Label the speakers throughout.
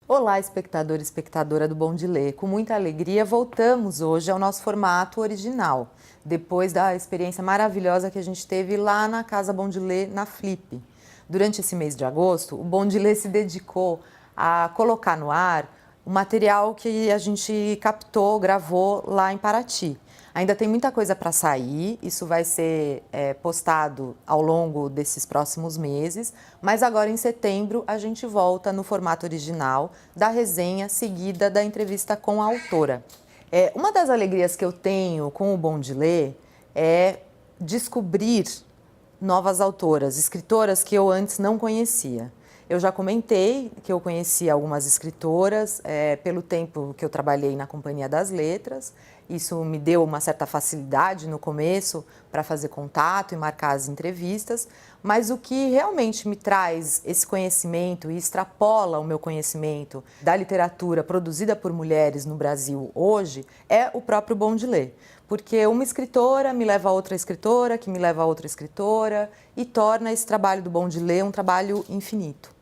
Speaker 1: Olá, espectador e espectadora do Bom de Ler. Com muita alegria, voltamos hoje ao nosso formato original, depois da experiência maravilhosa que a gente teve lá na Casa Bom de Ler, na Flip. Durante esse mês de agosto, o Bom de Ler se dedicou a colocar no ar o material que a gente captou, gravou lá em Paraty. Ainda tem muita coisa para sair, isso vai ser postado ao longo desses próximos meses, mas agora em setembro a gente volta no formato original da resenha seguida da entrevista com a autora. Uma das alegrias que eu tenho com o Bom de Ler é descobrir novas autoras, escritoras que eu antes não conhecia. Eu já comentei que eu conheci algumas escritoras pelo tempo que eu trabalhei na Companhia das Letras. Isso me deu uma certa facilidade no começo para fazer contato e marcar as entrevistas, mas o que realmente me traz esse conhecimento e extrapola o meu conhecimento da literatura produzida por mulheres no Brasil hoje é o próprio Bom de Ler. Porque uma escritora me leva a outra escritora, que me leva a outra escritora e torna esse trabalho do Bom de Ler um trabalho infinito.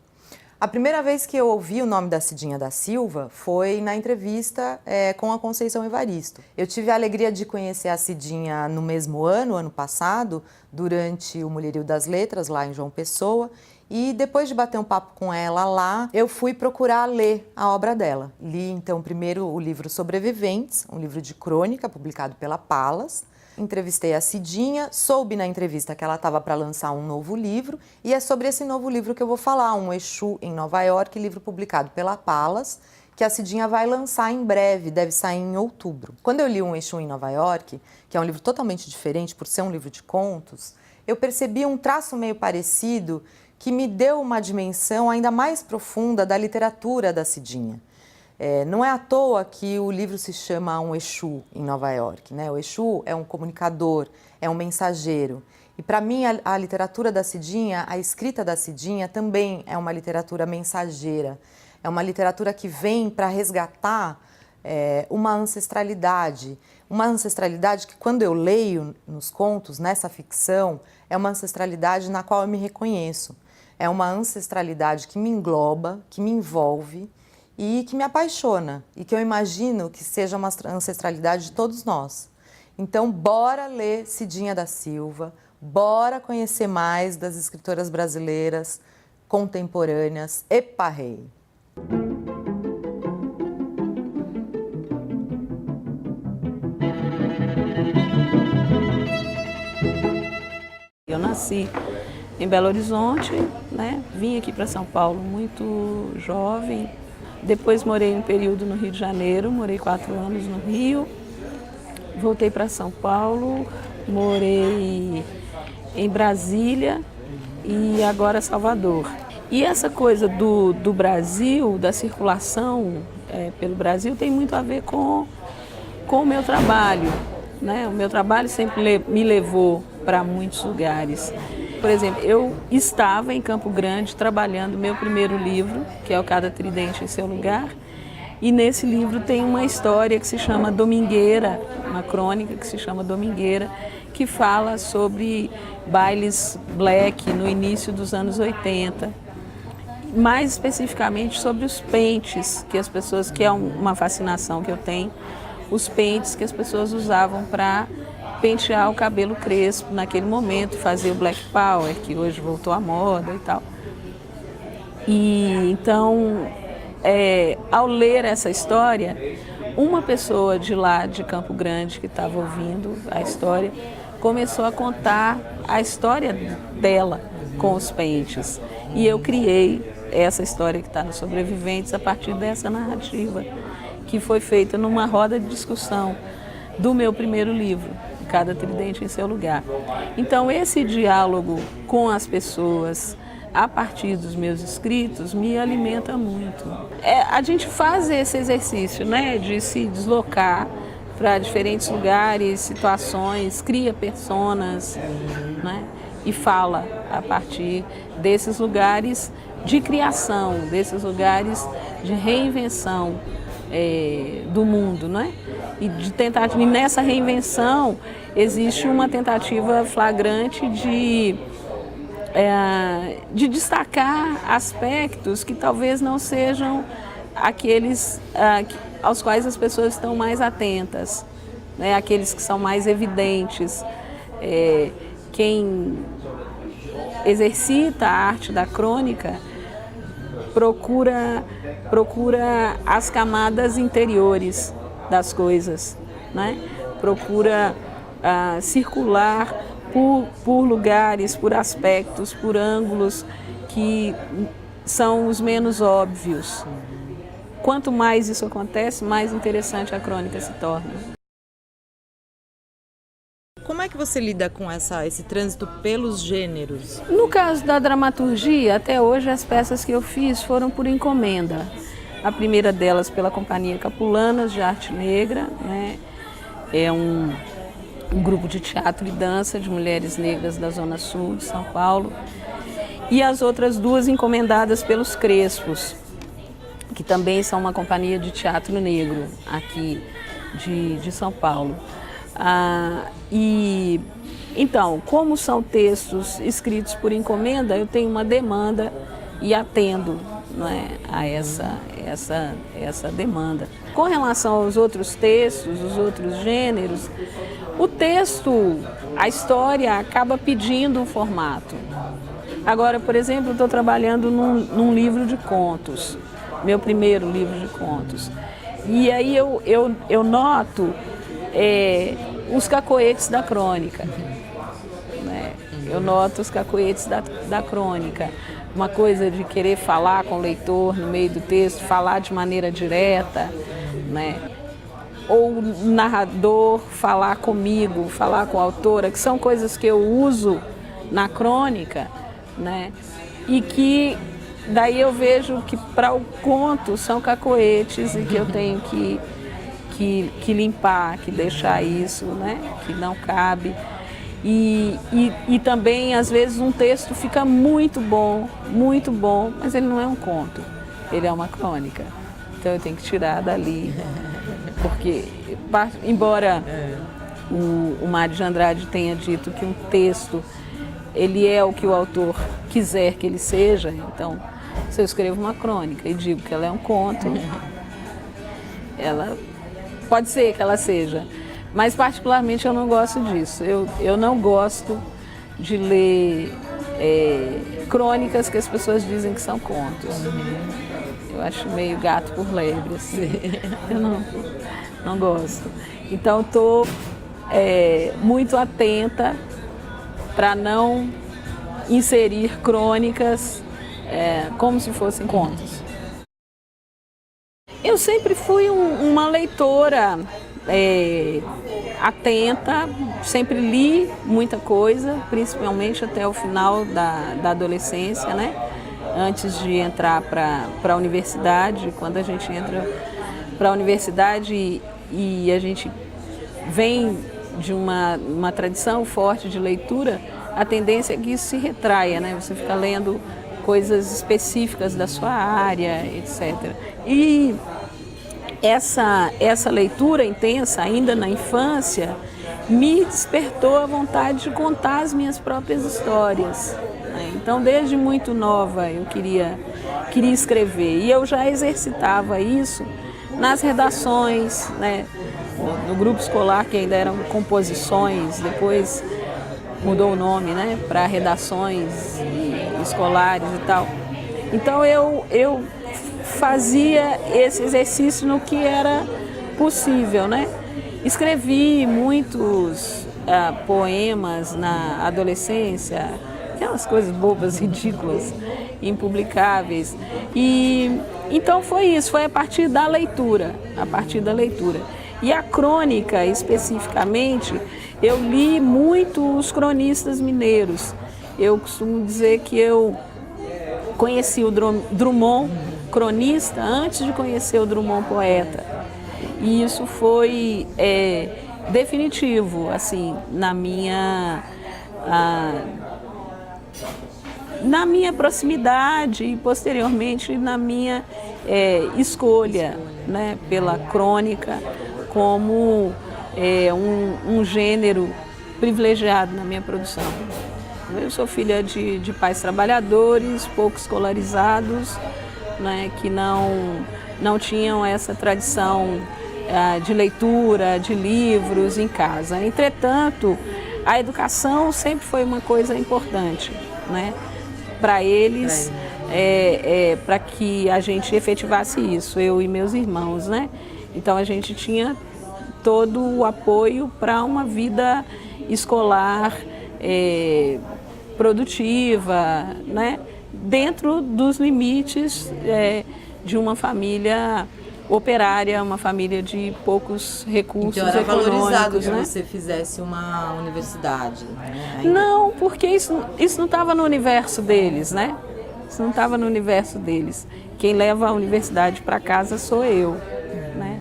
Speaker 1: A primeira vez que eu ouvi o nome da Cidinha da Silva foi na entrevista com a Conceição Evaristo. Eu tive a alegria de conhecer a Cidinha no mesmo ano passado, durante o Mulherio das Letras, lá em João Pessoa, e depois de bater um papo com ela lá, eu fui procurar ler a obra dela. Li então primeiro o livro Sobreviventes, um livro de crônica publicado pela Palas. Entrevistei a Cidinha, soube na entrevista que ela estava para lançar um novo livro e é sobre esse novo livro que eu vou falar, Um Exu em Nova York, livro publicado pela Palas, que a Cidinha vai lançar em breve, deve sair em outubro. Quando eu li Um Exu em Nova York, que é um livro totalmente diferente por ser um livro de contos, eu percebi um traço meio parecido que me deu uma dimensão ainda mais profunda da literatura da Cidinha. Não é à toa que o livro se chama Um Exu em Nova York, né? O Exu é um comunicador, é um mensageiro. E para mim a literatura da Cidinha, a escrita da Cidinha também é uma literatura mensageira. É uma literatura que vem para resgatar uma ancestralidade que quando eu leio nos contos, nessa ficção, é uma ancestralidade na qual eu me reconheço. É uma ancestralidade que me engloba, que me envolve e que me apaixona e que eu imagino que seja uma ancestralidade de todos nós. Então, bora ler Cidinha da Silva, bora conhecer mais das escritoras brasileiras contemporâneas. Epa, rei!
Speaker 2: Eu nasci em Belo Horizonte, né? Vim aqui para São Paulo muito jovem. Depois morei um período no Rio de Janeiro, morei 4 anos no Rio. Voltei para São Paulo, morei em Brasília e agora Salvador. E essa coisa do Brasil, da circulação pelo Brasil, tem muito a ver com o meu trabalho, né? O meu trabalho sempre me levou para muitos lugares. Por exemplo, eu estava em Campo Grande trabalhando meu primeiro livro, que é o Cada Tridente em Seu Lugar, e nesse livro tem uma história que se chama Domingueira, uma crônica que se chama Domingueira, que fala sobre bailes black no início dos anos 80, mais especificamente sobre os pentes, que as pessoas, que é uma fascinação que eu tenho, os pentes que as pessoas usavam para pentear o cabelo crespo naquele momento, fazer o Black Power, que hoje voltou à moda e tal. E então, ao ler essa história, uma pessoa de lá de Campo Grande que estava ouvindo a história começou a contar a história dela com os pentes. E eu criei essa história que está no Sobreviventes a partir dessa narrativa, que foi feita numa roda de discussão do meu primeiro livro, Cada Tridente em Seu Lugar. Então, esse diálogo com as pessoas, a partir dos meus escritos, me alimenta muito. A gente faz esse exercício, né, de se deslocar para diferentes lugares, situações, cria personas, né, e fala a partir desses lugares de criação, desses lugares de reinvenção do mundo, né? E de tentativa, e nessa reinvenção existe uma tentativa flagrante de destacar aspectos que talvez não sejam aqueles aos quais as pessoas estão mais atentas, né? Aqueles que são mais evidentes. Quem exercita a arte da crônica procura as camadas interiores das coisas, né? Procura circular por lugares, por aspectos, por ângulos que são os menos óbvios. Quanto mais isso acontece, mais interessante a crônica se torna.
Speaker 1: Como é que você lida com esse trânsito pelos gêneros?
Speaker 2: No caso da dramaturgia, até hoje as peças que eu fiz foram por encomenda. A primeira delas pela Companhia Capulanas de Arte Negra, né? É um grupo de teatro e dança de mulheres negras da Zona Sul de São Paulo. E as outras duas encomendadas pelos Crespos, que também são uma companhia de teatro negro aqui de São Paulo. Então, como são textos escritos por encomenda, eu tenho uma demanda e atendo, né, a essa demanda. Com relação aos outros textos, os outros gêneros, o texto, a história acaba pedindo um formato. Agora, por exemplo, eu estou trabalhando num livro de contos, meu primeiro livro de contos. E aí eu noto os cacoetes da crônica, né? Eu noto os cacoetes da crônica, uma coisa de querer falar com o leitor no meio do texto, falar de maneira direta, né? Ou o narrador falar comigo, falar com a autora, que são coisas que eu uso na crônica, né? E que daí eu vejo que para o conto são cacoetes e que eu tenho que limpar, que deixar isso, né? Que não cabe. E também, às vezes, um texto fica muito bom, mas ele não é um conto, ele é uma crônica. Então eu tenho que tirar dali, porque, embora o Mário de Andrade tenha dito que um texto, ele é o que o autor quiser que ele seja, então, se eu escrevo uma crônica e digo que ela é um conto, ela pode ser que ela seja, mas particularmente eu não gosto disso. Eu não gosto de ler crônicas que as pessoas dizem que são contos. Eu acho meio gato por lebre, assim. Eu não gosto. Então estou muito atenta para não inserir crônicas como se fossem contos. Eu sempre fui uma leitora atenta, sempre li muita coisa, principalmente até o final da adolescência, né? Antes de entrar para a universidade. Quando a gente entra para a universidade e a gente vem de uma tradição forte de leitura, a tendência é que isso se retraia, né? Você fica lendo coisas específicas da sua área, etc. E essa leitura intensa, ainda na infância, me despertou a vontade de contar as minhas próprias histórias. Então, desde muito nova, eu queria escrever. E eu já exercitava isso nas redações, né? No grupo escolar, que ainda eram composições, depois mudou o nome, né, para redações escolares e tal. Então, eu fazia esse exercício no que era possível, né? Escrevi muitos poemas na adolescência, aquelas coisas bobas, ridículas, impublicáveis. E então foi isso, foi a partir da leitura, E a crônica, especificamente, eu li muito os cronistas mineiros. Eu costumo dizer que eu conheci o Drummond, cronista, antes de conhecer o Drummond, poeta. E isso foi definitivo, assim, na minha proximidade e, posteriormente, na minha escolha, né, pela crônica como um gênero privilegiado na minha produção. Eu sou filha de pais trabalhadores, pouco escolarizados, né, que não tinham essa tradição de leitura, de livros em casa. Entretanto, a educação sempre foi uma coisa importante, né, para eles, para que a gente efetivasse isso, eu e meus irmãos, né? Então a gente tinha todo o apoio para uma vida escolar produtiva, né? Dentro dos limites de uma família operária, uma família de poucos recursos
Speaker 1: então, era
Speaker 2: econômicos.
Speaker 1: valorizado que
Speaker 2: né?
Speaker 1: você fizesse uma universidade, né?
Speaker 2: Não, porque isso não estava no universo deles, né? Isso não estava no universo deles. Quem leva a universidade para casa sou eu, né?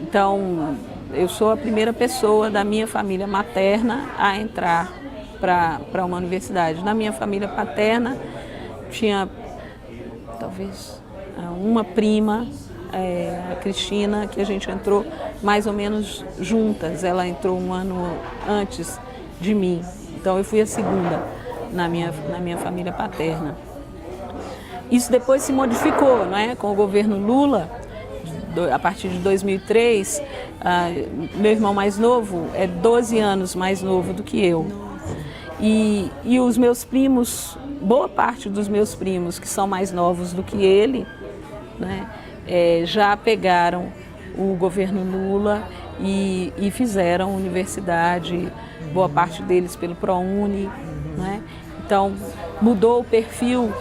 Speaker 2: Então, eu sou a primeira pessoa da minha família materna a entrar para uma universidade. Na minha família paterna, tinha talvez uma prima, a Cristina, que a gente entrou mais ou menos juntas. Ela entrou um ano antes de mim, então eu fui a segunda na minha família paterna. Isso depois se modificou, né? Com o governo Lula, a partir de 2003, meu irmão mais novo é 12 anos mais novo do que eu. E os meus primos, boa parte dos meus primos que são mais novos do que ele, né, já pegaram o governo Lula e fizeram universidade, boa parte deles pelo ProUni, né? Então mudou o perfil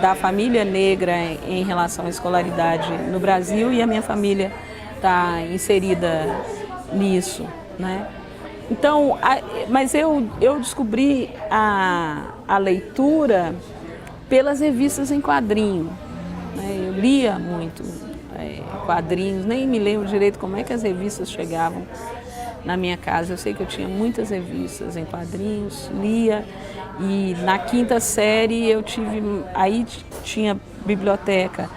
Speaker 2: da família negra em relação à escolaridade no Brasil, e a minha família está inserida nisso, né? Então, mas eu descobri a leitura pelas revistas em quadrinho, né? Eu lia muito quadrinhos, nem me lembro direito como é que as revistas chegavam na minha casa. Eu sei que eu tinha muitas revistas em quadrinhos, lia, e na quinta série aí tinha biblioteca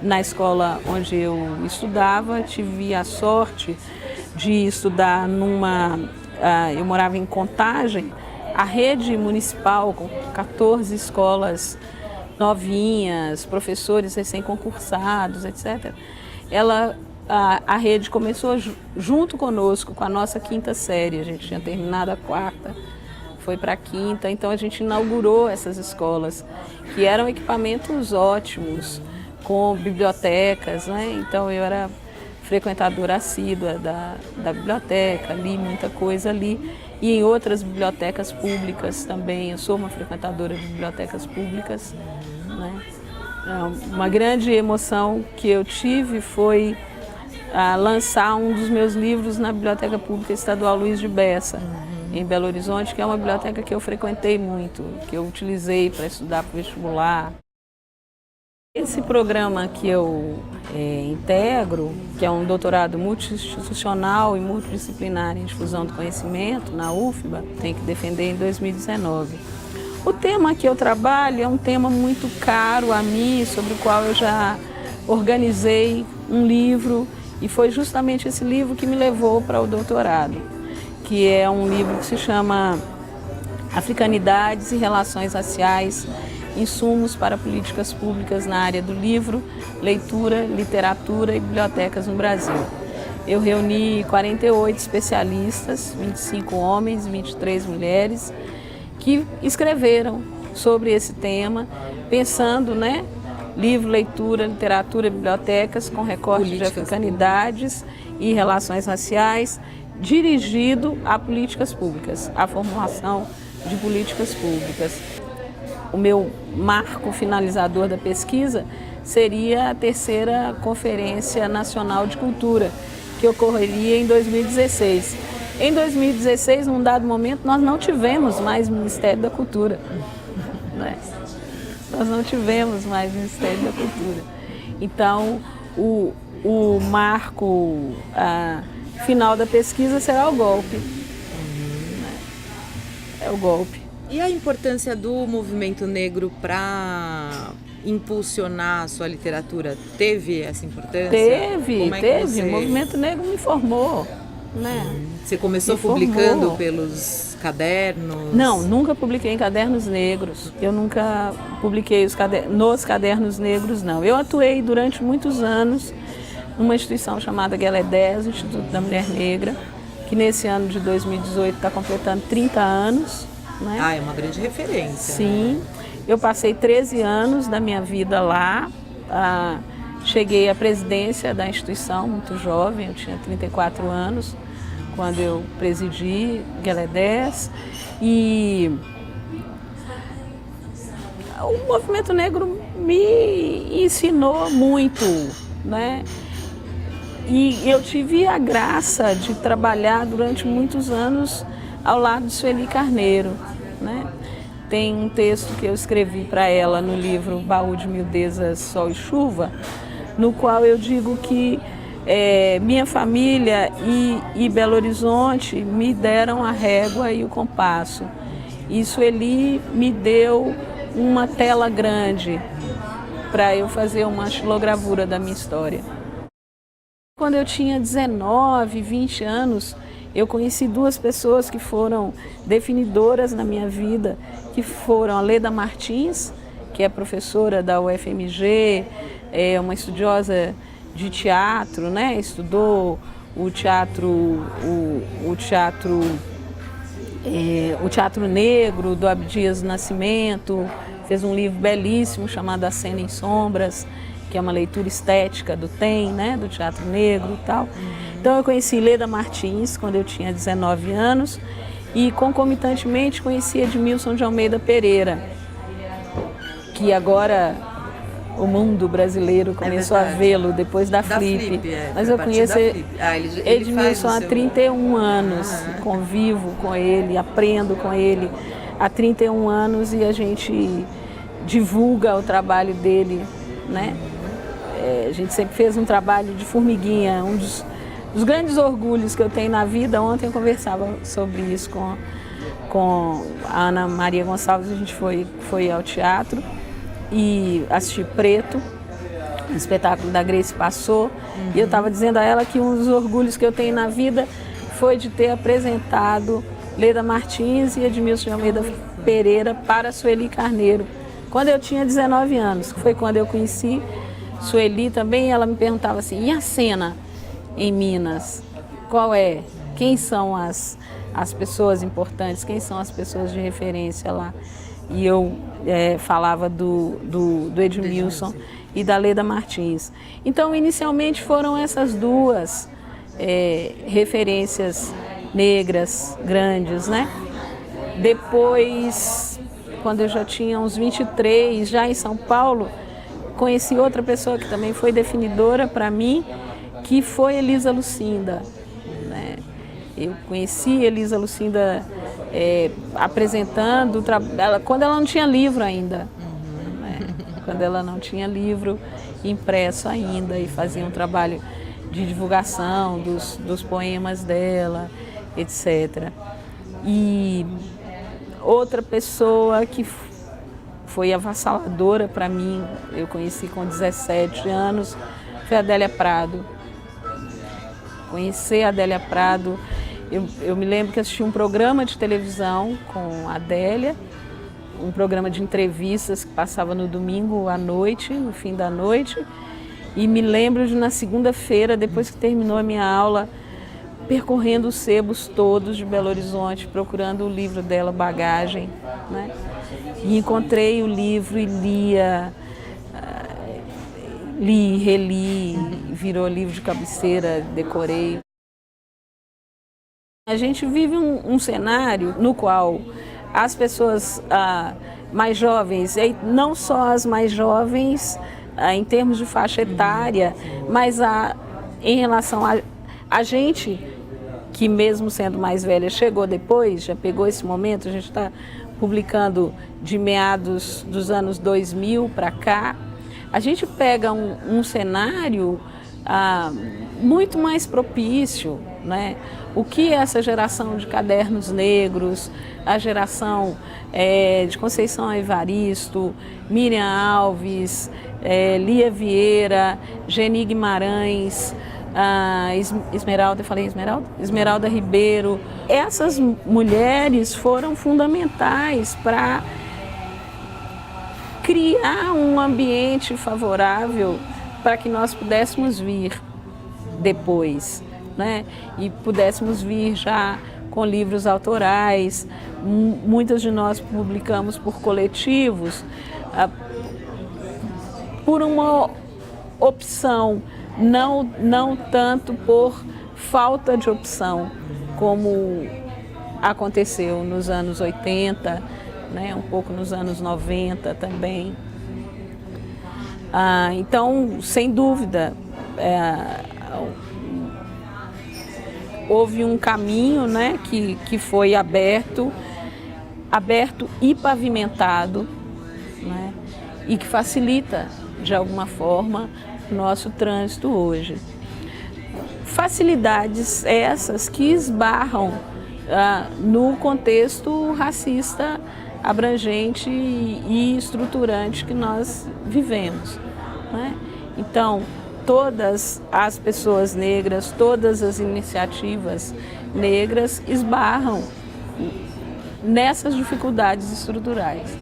Speaker 2: na escola onde eu estudava. Tive a sorte de estudar eu morava em Contagem, a rede municipal com 14 escolas novinhas, professores recém-concursados, etc. A rede começou junto conosco, com a nossa quinta série. A gente tinha terminado a quarta, foi para a quinta, então a gente inaugurou essas escolas, que eram equipamentos ótimos, com bibliotecas, né? Então eu era frequentadora assídua da biblioteca, li muita coisa ali, e em outras bibliotecas públicas também. Eu sou uma frequentadora de bibliotecas públicas, né? Uma grande emoção que eu tive foi lançar um dos meus livros na Biblioteca Pública Estadual Luiz de Bessa, em Belo Horizonte, que é uma biblioteca que eu frequentei muito, que eu utilizei para estudar para o vestibular. Esse programa que eu integro, que é um doutorado multi-institucional e multidisciplinar em difusão do conhecimento, na UFBA, tem que defender em 2019. O tema que eu trabalho é um tema muito caro a mim, sobre o qual eu já organizei um livro, e foi justamente esse livro que me levou para o doutorado, que é um livro que se chama Africanidades e Relações Raciais, Insumos para Políticas Públicas na Área do Livro, Leitura, Literatura e Bibliotecas no Brasil. Eu reuni 48 especialistas, 25 homens, 23 mulheres, que escreveram sobre esse tema, pensando, né, livro, leitura, literatura, bibliotecas, com recorte de africanidades e relações raciais, dirigido a políticas públicas, a formulação de políticas públicas. O meu marco finalizador da pesquisa seria a terceira Conferência Nacional de Cultura, que ocorreria em 2016. Em 2016, num dado momento, nós não tivemos mais Ministério da Cultura, né? Nós não tivemos mais Ministério da Cultura. Então, o marco final da pesquisa será o golpe. É o golpe.
Speaker 1: E a importância do movimento negro para impulsionar a sua literatura? Teve essa importância?
Speaker 2: Teve.
Speaker 1: Você...
Speaker 2: O movimento negro me formou. né?
Speaker 1: Você começou
Speaker 2: Me
Speaker 1: publicando
Speaker 2: formou.
Speaker 1: pelos cadernos?
Speaker 2: Não, nunca publiquei em Cadernos Negros. Eu nunca publiquei nos Cadernos Negros, não. Eu atuei durante muitos anos numa instituição chamada Gueledés, Instituto da Mulher Negra, que nesse ano de 2018 está completando 30 anos. Né?
Speaker 1: Ah, é uma grande referência.
Speaker 2: Sim, eu passei 13 anos da minha vida lá. Cheguei à presidência da instituição muito jovem, eu tinha 34 anos quando eu presidi Gueledés. E o movimento negro me ensinou muito, né? E eu tive a graça de trabalhar durante muitos anos ao lado de Sueli Carneiro, né? Tem um texto que eu escrevi para ela no livro Baú de Mildezas, Sol e Chuva, no qual eu digo que minha família e Belo Horizonte me deram a régua e o compasso. E Sueli me deu uma tela grande para eu fazer uma xilogravura da minha história. Quando eu tinha 19, 20 anos, eu conheci duas pessoas que foram definidoras na minha vida, que foram a Leda Martins, que é professora da UFMG, é uma estudiosa de teatro, né? Estudou o teatro negro do Abdias do Nascimento, fez um livro belíssimo chamado A Cena em Sombras, que é uma leitura estética do TEM, né, do teatro negro e tal. Então eu conheci Leda Martins quando eu tinha 19 anos e concomitantemente conheci Edmilson de Almeida Pereira, que agora o mundo brasileiro começou a vê-lo depois da Flip. Mas eu conheço Edmilson há 31 anos, convivo com ele, aprendo com ele há 31 anos e a gente divulga o trabalho dele, né? A gente sempre fez um trabalho de formiguinha, um dos grandes orgulhos que eu tenho na vida. Ontem eu conversava sobre isso com a Ana Maria Gonçalves, a gente foi ao teatro e assisti Preto, o espetáculo da Grace Passou, e eu estava dizendo a ela que um dos orgulhos que eu tenho na vida foi de ter apresentado Leda Martins e Edmilson de Almeida Pereira para Sueli Carneiro, quando eu tinha 19 anos, que foi quando eu conheci Sueli também. Ela me perguntava assim, e a cena em Minas? Qual é? Quem são as pessoas importantes? Quem são as pessoas de referência lá? E eu falava do Edmilson e da Leda Martins. Então, inicialmente foram essas duas referências negras grandes, né? Depois, quando eu já tinha uns 23, já em São Paulo, conheci outra pessoa que também foi definidora para mim, que foi Elisa Lucinda, né? Eu conheci Elisa Lucinda apresentando, quando ela não tinha livro ainda, né? Quando ela não tinha livro impresso ainda, e fazia um trabalho de divulgação dos poemas dela, etc. E outra pessoa que foi avassaladora para mim, eu conheci com 17 anos, foi a Adélia Prado. Conhecer a Adélia Prado, eu me lembro que assisti um programa de televisão com a Adélia, um programa de entrevistas que passava no domingo à noite, no fim da noite, e me lembro de na segunda-feira, depois que terminou a minha aula, percorrendo os sebos todos de Belo Horizonte, procurando o livro dela, Bagagem, né? E encontrei o livro e li, reli, virou livro de cabeceira, decorei. A gente vive um cenário no qual as pessoas mais jovens, e não só as mais jovens em termos de faixa etária, mas em relação a gente que mesmo sendo mais velha chegou depois, já pegou esse momento, a gente está publicando de meados dos anos 2000 para cá, a gente pega um cenário muito mais propício, né? O que essa geração de cadernos negros, a geração de Conceição Evaristo, Miriam Alves, Lia Vieira, Geni Guimarães, Esmeralda, eu falei Esmeralda? Esmeralda Ribeiro. Essas mulheres foram fundamentais para criar um ambiente favorável para que nós pudéssemos vir depois, né? E pudéssemos vir já com livros autorais. Muitas de nós publicamos por coletivos, por uma opção, não tanto por falta de opção, como aconteceu nos anos 80, né, um pouco nos anos 90 também. Então, sem dúvida, houve um caminho, né, que foi aberto e pavimentado, né, e que facilita, de alguma forma, o nosso trânsito hoje. Facilidades essas que esbarram no contexto racista abrangente e estruturante que nós vivemos, né? Então, todas as pessoas negras, todas as iniciativas negras esbarram nessas dificuldades estruturais.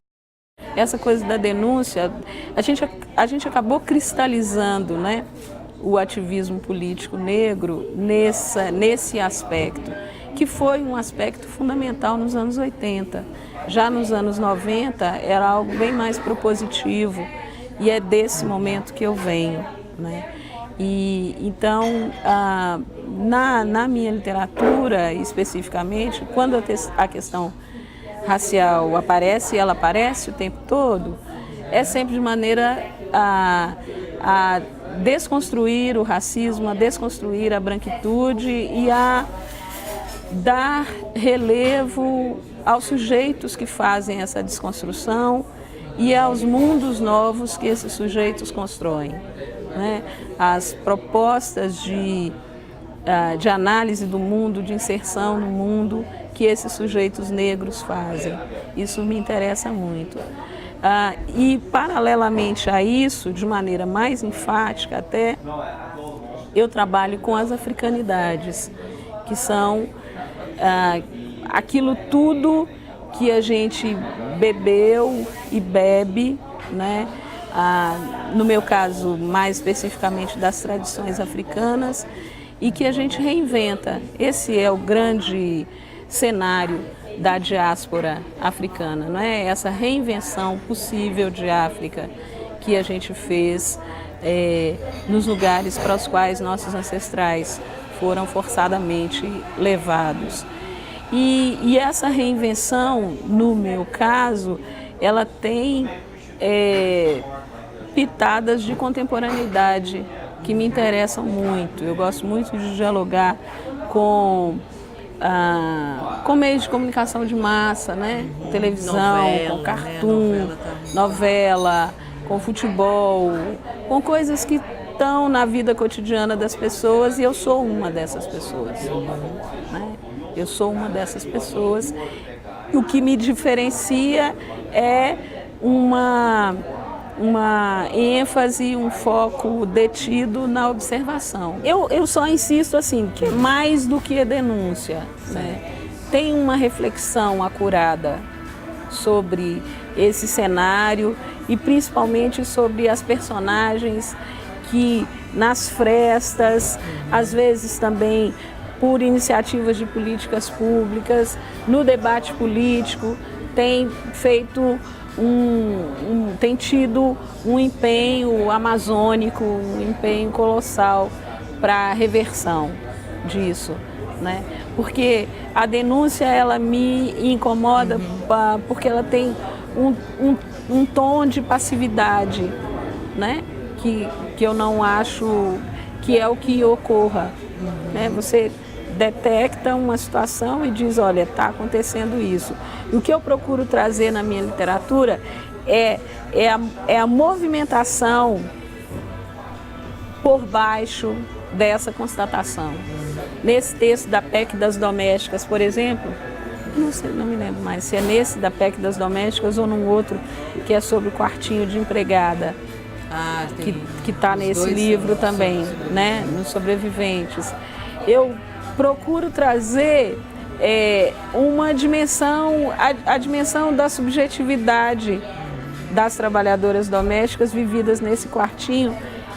Speaker 2: Essa coisa da denúncia, a gente acabou cristalizando, né, o ativismo político negro nesse aspecto, que foi um aspecto fundamental nos anos 80. Já nos anos 90 era algo bem mais propositivo, e é desse momento que eu venho, né? E então, na minha literatura, especificamente, quando a questão racial aparece, e ela aparece o tempo todo, é sempre de maneira a desconstruir o racismo, a desconstruir a branquitude e a dar relevo aos sujeitos que fazem essa desconstrução e aos mundos novos que esses sujeitos constroem, né? As propostas de análise do mundo, de inserção no mundo que esses sujeitos negros fazem. Isso me interessa muito. E, paralelamente a isso, de maneira mais enfática até, eu trabalho com as africanidades, que são aquilo tudo que a gente bebeu e bebe, né? No meu caso, mais especificamente das tradições africanas, e que a gente reinventa. Esse é o grande cenário da diáspora africana, não é? Essa reinvenção possível de África que a gente fez nos lugares para os quais nossos ancestrais foram forçadamente levados. E essa reinvenção, no meu caso, ela tem pitadas de contemporaneidade que me interessam muito. Eu gosto muito de dialogar com meios de comunicação de massa, né? Televisão, novela, com cartoon, novela, com futebol, com coisas que estão na vida cotidiana das pessoas, e eu sou uma dessas pessoas, né? Eu sou uma dessas pessoas. O que me diferencia é uma ênfase, um foco detido na observação. Eu só insisto assim, que mais do que a denúncia, né? Tem uma reflexão acurada sobre esse cenário e principalmente sobre as personagens que nas frestas, às vezes também por iniciativas de políticas públicas, no debate político, tem feito tem tido um empenho amazônico, um empenho colossal para a reversão disso, né? Porque a denúncia, ela me incomoda porque ela tem um tom de passividade, né? Que eu não acho que é o que ocorra, né? Você detecta uma situação e diz, olha, está acontecendo isso. E o que eu procuro trazer na minha literatura é a movimentação por baixo dessa constatação. Nesse texto da PEC das Domésticas, por exemplo, não me lembro mais se é nesse da PEC das Domésticas ou num outro que é sobre o quartinho de empregada, que está nesse livro também, né, nos sobreviventes. Eu procuro trazer uma dimensão, a dimensão da subjetividade das trabalhadoras domésticas vividas nesse quartinho,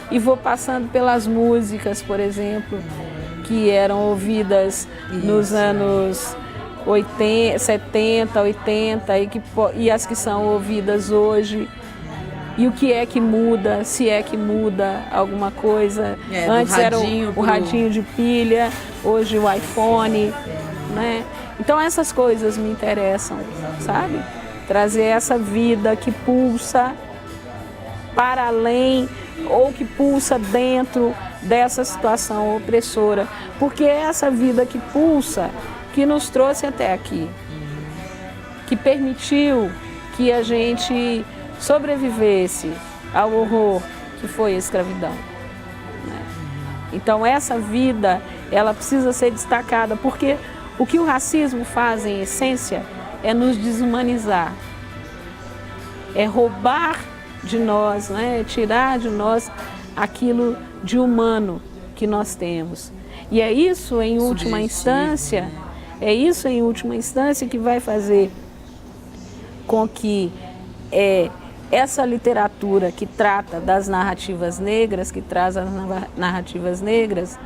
Speaker 2: e vou passando pelas músicas, por exemplo, que eram ouvidas nos anos 80, 70, 80 e as que são ouvidas hoje. E o que é que muda, se é que muda alguma coisa. Antes era o radinho de pilha, hoje o iPhone, né? Então essas coisas me interessam, sabe? Trazer essa vida que pulsa para além ou que pulsa dentro dessa situação opressora. Porque é essa vida que pulsa que nos trouxe até aqui, que permitiu que a gente sobrevivesse ao horror que foi a escravidão, né? Então essa vida, ela precisa ser destacada, porque o que o racismo faz em essência é nos desumanizar, é roubar de nós, né? Tirar de nós aquilo de humano que nós temos. E é isso em última instância, que vai fazer com que essa literatura que trata das narrativas negras, que traz as narrativas negras,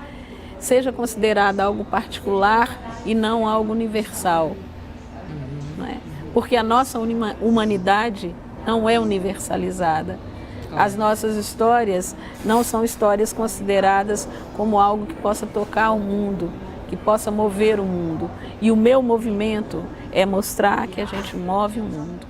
Speaker 2: seja considerada algo particular e não algo universal. Não é? Porque a nossa humanidade não é universalizada. As nossas histórias não são histórias consideradas como algo que possa tocar o mundo, que possa mover o mundo. E o meu movimento é mostrar que a gente move o mundo.